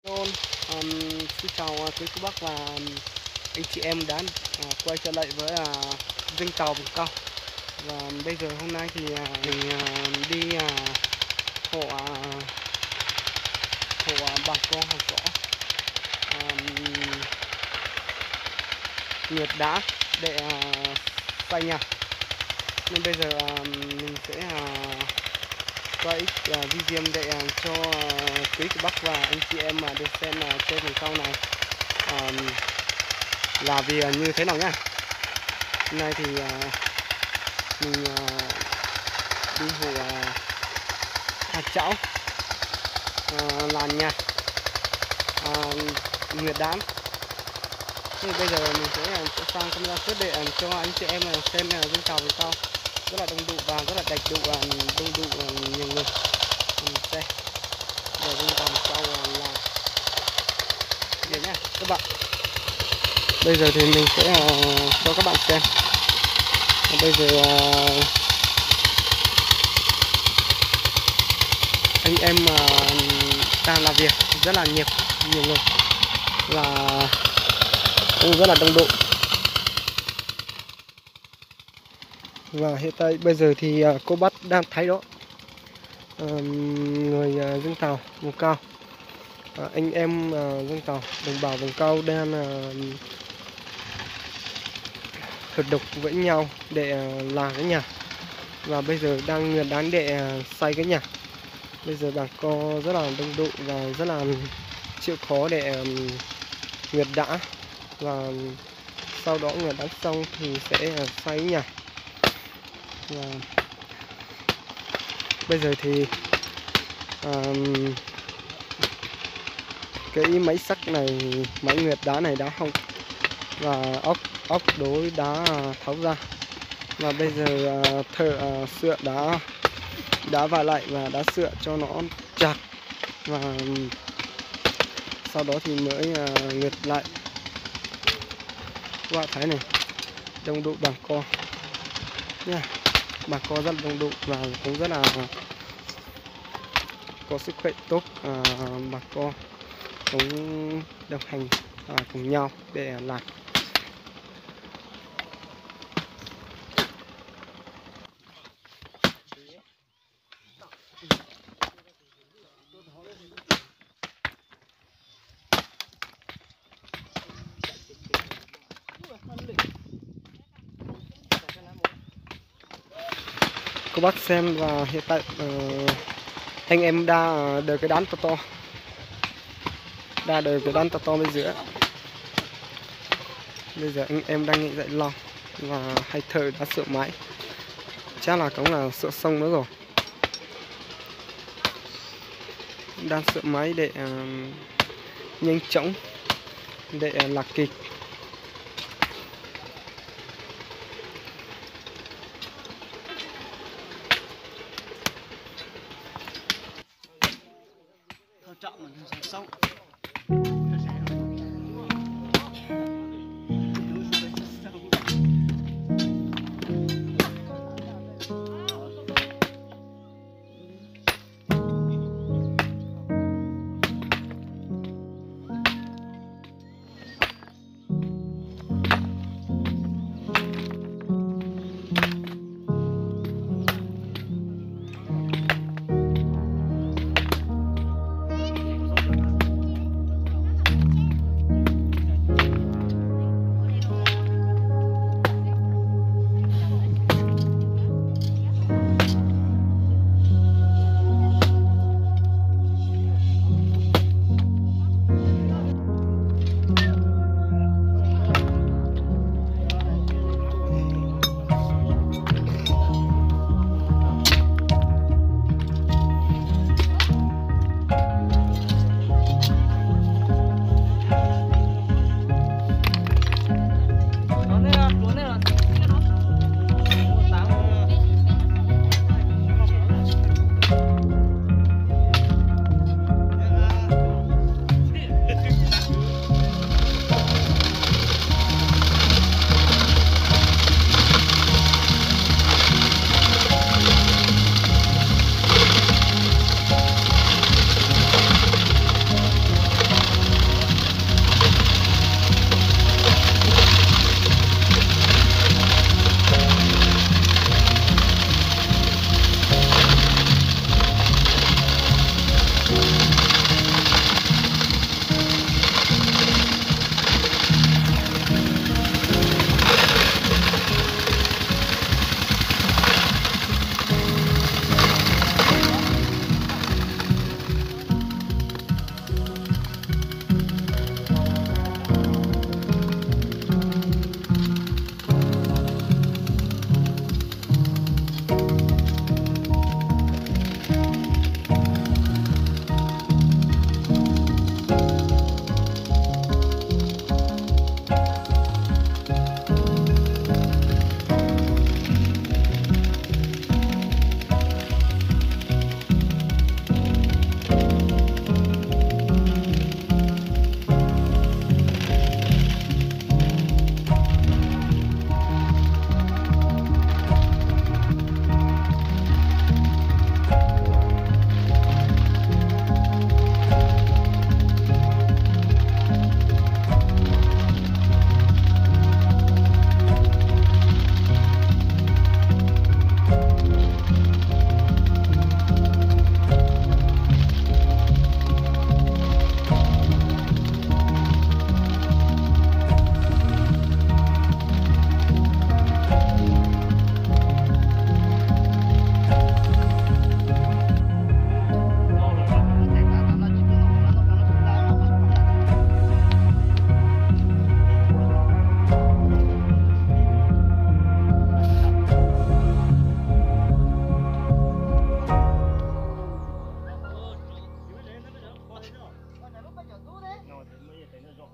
Hello, xin chào quý cô bác và anh chị em đã quay trở lại với Dinh Tàu Vùng Cao. Và bây giờ hôm nay thì mình đi hộ bà con hàng xóm nhiệt đá để xây nhà. Nên bây giờ mình sẽ quay video để cho quý cô bác và anh chị em mà được xem trên vùng cao này là vì như thế nào nhá. Hôm nay thì mình đi hộ hạt chảo làm nhà Nguyệt Đám. Thì bây giờ mình sẽ sang camera trước để cho anh chị em xem Dinh Tàu Vùng Cao rất là đông đủ và rất là đầy đủ, đông đủ nhiều người xem về Dinh Tàu Vùng Cao là gì nhá các bạn. Bây giờ thì mình sẽ cho các bạn xem. Bây giờ anh em đang làm việc rất là nhiều người và cũng rất là đông đủ. Và hiện tại bây giờ thì cô bác đang thấy đó, người Dinh Tàu Vùng Cao, anh em Dinh Tàu đồng bào vùng cao đang hợp độc với nhau để làm cái nhà. Và bây giờ đang nguyện đán để xây cái nhà. Bây giờ bà con rất là đông đủ và rất là chịu khó để nguyệt đã, và sau đó nguyệt đã xong thì sẽ xây nhà. Và bây giờ thì cái máy sắt này, máy nguyệt đá này đã hỏng và ốc đối đá tháo ra. Và bây giờ thợ sửa đã vào lại và đã sửa cho nó chặt, và sau đó thì mới nguyệt lại. Các bạn thấy này, đông đủ bà con nha. Bà con rất đông đủ và cũng rất là có sức khỏe tốt. Bà con cũng đồng hành cùng nhau để làm. Cô bác xem, và hiện tại anh em đã đợi cái đán to, bên dưới. Bây giờ anh em đang nghỉ dậy lo, và hay thợ đã sửa máy, chắc là cũng là sửa xong nữa rồi. Đang sửa máy để nhanh chóng để lạc kịch.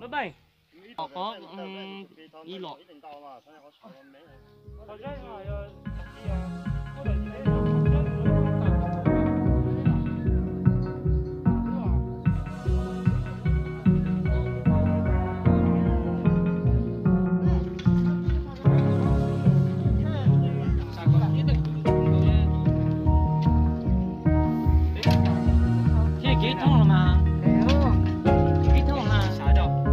Lớp 7 có y lọ. Kết thúc rồi mà. Kết thúc là sao đâu?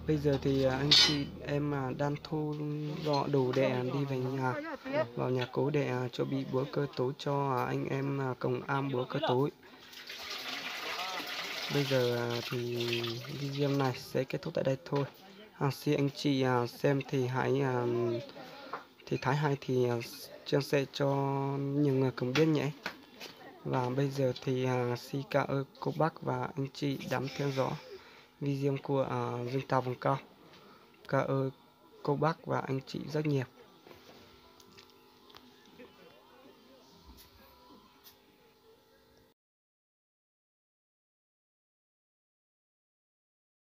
Bây giờ thì anh chị em đang thu dọn đồ để đi về nhà, vào nhà cố để chuẩn bị bữa cơm tối cho anh em cùng ăn bữa cơm tối. Bây giờ thì video này sẽ kết thúc tại đây thôi. Xin anh chị xem thì hãy thì thấy hay thì chia sẻ cho nhiều người cùng biết nhé. Và bây giờ thì xin cảm ơn cô bác và anh chị đã theo dõi video của Dương Tàu Vùng Cao. Cảm ơn cô bác và anh chị rất nhiều.